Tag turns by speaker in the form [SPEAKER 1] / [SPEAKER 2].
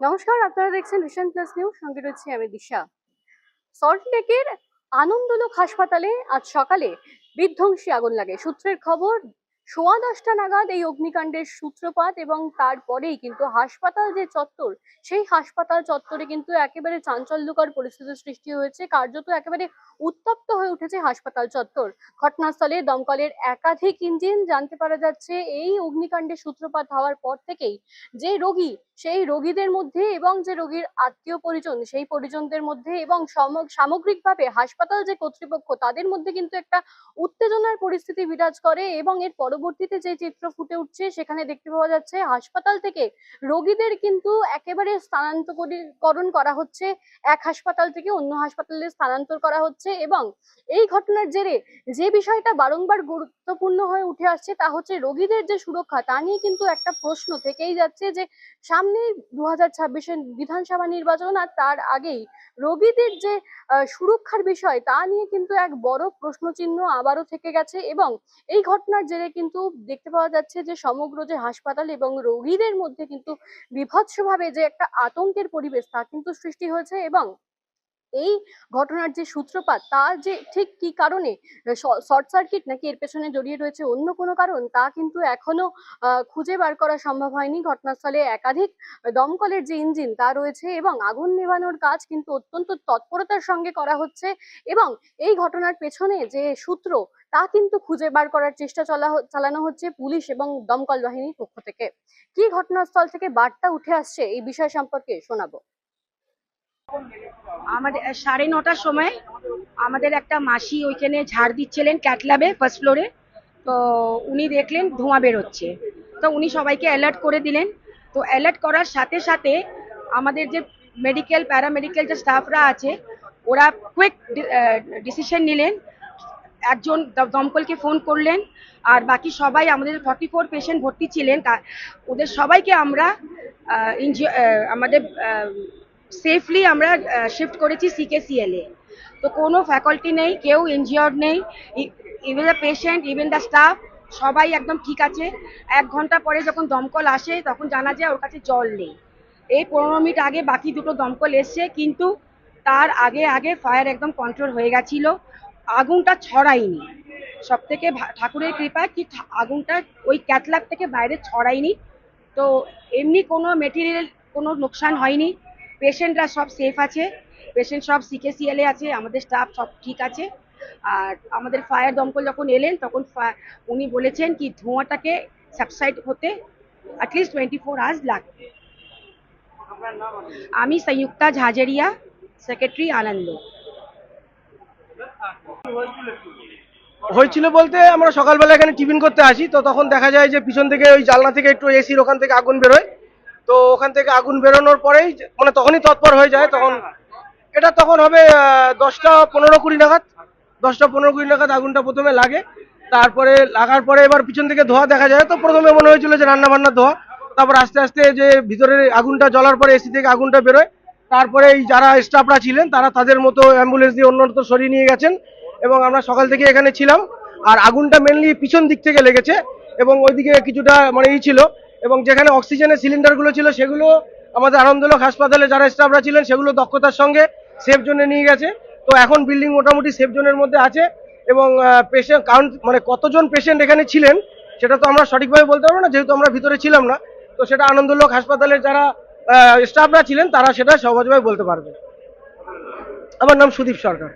[SPEAKER 1] নমস্কার, আপনারা দেখছেন ভিশন প্লাস নিউজ। সঙ্গে রয়েছে আমি দিশা। সল্টলেকের আনন্দলোক হাসপাতালে আজ সকালে বিধ্বংসী আগুন লাগে। সূত্রের খবর, 10:15 নাগাদ এই অগ্নিকাণ্ডের সূত্রপাত এবং তারপরেই কিন্তু হাসপাতাল যে চত্বর, সেই হাসপাতাল চত্বরে কিন্তু একেবারে চাঞ্চল্যকর পরিস্থিতির সৃষ্টি হয়েছে। কার্যত একেবারে উত্তপ্ত হয়ে উঠেছে হাসপাতাল চত্বর। ঘটনাস্থলে দমকলের একাধিক ইঞ্জিন। জানতে পারা যাচ্ছে এই অগ্নিকাণ্ডের সূত্রপাত হওয়ার পর থেকেই যে রোগী, সেই রোগীদের মধ্যে এবং যে রোগীর আত্মীয় পরিজন, সেই পরিজনদের মধ্যে এবং সামগ্রিকভাবে হাসপাতাল যে কর্তৃপক্ষ, তাদের মধ্যে কিন্তু একটা উত্তেজনার পরিস্থিতি বিরাজ করে। এবং এর পরবর্তীতে যে চিত্র ফুটে উঠছে, সেখানে দেখতে পাওয়া যাচ্ছে হাসপাতাল থেকে রোগীদের কিন্তু একেবারে স্থানান্তরীকরণ করা হচ্ছে। এক হাসপাতাল থেকে অন্য হাসপাতালে স্থানান্তর করা হচ্ছে। এবং এই ঘটনার জেরে যে বিষয়টা বারংবার গুরুত্বপূর্ণ হয়ে উঠে আসছে, তা হচ্ছে রোগীদের যে সুরক্ষা, তা নিয়ে কিন্তু একটা প্রশ্ন থেকেই যাচ্ছে যে সামনে 2026-এর বিধানসভা নির্বাচন, আর তার আগেই রোগীদের যে সুরক্ষার বিষয়, তা নিয়ে কিন্তু এক বড় প্রশ্নচিহ্ন আবারও থেকে গেছে। এবং এই ঘটনার জেরে কিন্তু দেখতে পাওয়া যাচ্ছে যে সমগ্র যে হাসপাতাল এবং রোগীদের মধ্যে কিন্তু বীভৎসভাবে যে একটা আতঙ্কের পরিবেশ, তা কিন্তু সৃষ্টি হয়েছে। এবং এই ঘটনার যে সূত্রপাত, তার যে ঠিক কি কারণে, শর্ট সার্কিট নাকি এর পেছনে জড়িয়ে রয়েছে অন্য কোনো কারণ, তা কিন্তু এখনো খুঁজে বার করা সম্ভব হয়নি। ঘটনাস্থলে একাধিক দমকলের যে ইঞ্জিন, তা রয়েছে এবং আগুন নেভানোর কাজ কিন্তু অত্যন্ত তৎপরতার সঙ্গে করা হচ্ছে। এবং এই ঘটনার পেছনে যে সূত্র, তা কিন্তু খুঁজে বার করার চেষ্টা চালানো হচ্ছে পুলিশ এবং দমকল বাহিনীর পক্ষ থেকে। কি ঘটনাস্থল থেকে বার্তা উঠে আসছে, এই বিষয় সম্পর্কে শোনাবো।
[SPEAKER 2] আমাদের 9:30টার সময় আমাদের একটা মাসি ওইখানে ঝাড় দিচ্ছিলেন ক্যাটল্যাবে ফার্স্ট ফ্লোরে। তো উনি দেখলেন ধোঁয়া বেরোচ্ছে, তো উনি সবাইকে অ্যালার্ট করে দিলেন। তো অ্যালার্ট করার সাথে সাথে আমাদের যে মেডিকেল প্যারামেডিকেল যে স্টাফরা আছে, ওরা কুইক ডিসিশন নিলেন। একজন দমকলকে ফোন করলেন, আর বাকি সবাই, আমাদের 44 পেশেন্ট ভর্তি ছিলেন, ওদের সবাইকে আমরা আমাদের সেফলি আমরা শিফট করেছি CKCL এ। তো কোনো ফ্যাকাল্টি নেই, কেউ ইনজিওর্ড নেই, even the patient, even the staff, সবাই একদম ঠিক আছে। 1 ঘন্টা পরে যখন দমকল আসে, তখন জানা যায় ওর কাছে জল নেই। এই 15 মিনিট আগে বাকি দুটো দমকল এসছে, কিন্তু তার আগে আগে ফায়ার একদম কন্ট্রোল হয়ে গেছিল। আগুনটা ছড়ায়নি, সব থেকে ঠাকুরের কৃপা কি আগুনটা ওই ক্যাটল্যাব থেকে বাইরে ছড়ায়নি। তো এমনি কোনো মেটেরিয়াল কোনো লোকসান হয়নি। পেশেন্টরা সব সেফ আছে, পেশেন্ট সব CKCL এ আছে, আমাদের স্টাফ সব ঠিক আছে। আর আমাদের ফায়ার দমকল যখন এলেন, তখন উনি বলেছেন কি ধোঁয়াটাকে সাবসাইড হতে অ্যাটলিস্ট 24 আওয়ার্স লাগবে। আমি संयुक्ता झाझड़िया, সেক্রেটারি আনন্দ।
[SPEAKER 3] হয়েছিল বলতে, আমরা সকালবেলা এখানে টিফিন করতে আসি, তো তখন দেখা যায় যে পিছন থেকে ওই জানলা থেকে একটু এসির ওখান থেকে আগুন বেরোয়। তো ওখান থেকে আগুন বেরোনোর পরেই মানে তখনই তৎপর হয়ে যায়। তখন হবে 10টা 15-20 নাগাদ। 10টা 15-20 নাগাদ আগুনটা প্রথমে লাগে। তারপরে লাগার পরে এবার পিছন থেকে ধোঁয়া দেখা যায়। তো প্রথমে মনে হয়েছিল যে রান্না বান্নার ধোঁয়া। তারপর আস্তে আস্তে যে ভিতরে আগুনটা জ্বলার পরে এসি থেকে আগুনটা বেরোয়। তারপরে এই যারা স্টাফরা ছিলেন, তারা তাদের মতো অ্যাম্বুলেন্স দিয়ে অন্যত্র সরিয়ে নিয়ে গেছেন। এবং আমরা সকাল থেকে এখানে ছিলাম। আর আগুনটা মেনলি পিছন দিক থেকে লেগেছে, এবং ওইদিকে কিছুটা মানে ছিল। এবং যেখানে অক্সিজেনের সিলিন্ডারগুলো ছিল, সেগুলো আমাদের আনন্দলোক হাসপাতালে যারা স্টাফরা ছিলেন, সেগুলো দক্ষতার সঙ্গে সেফ জোনে নিয়ে গেছে। তো এখন বিল্ডিং মোটামুটি সেফ জোনের মধ্যে আছে। এবং পেশেন্ট কাউন্ট মানে কতজন পেশেন্ট এখানে ছিলেন, সেটা তো আমরা সঠিকভাবে বলতে পারবো না, যেহেতু আমরা ভিতরে ছিলাম না। তো সেটা আনন্দলোক হাসপাতালের যারা স্টাফরা ছিলেন, তারা সেটা সহজভাবে বলতে পারবে। আমার নাম সুদীপ সরকার।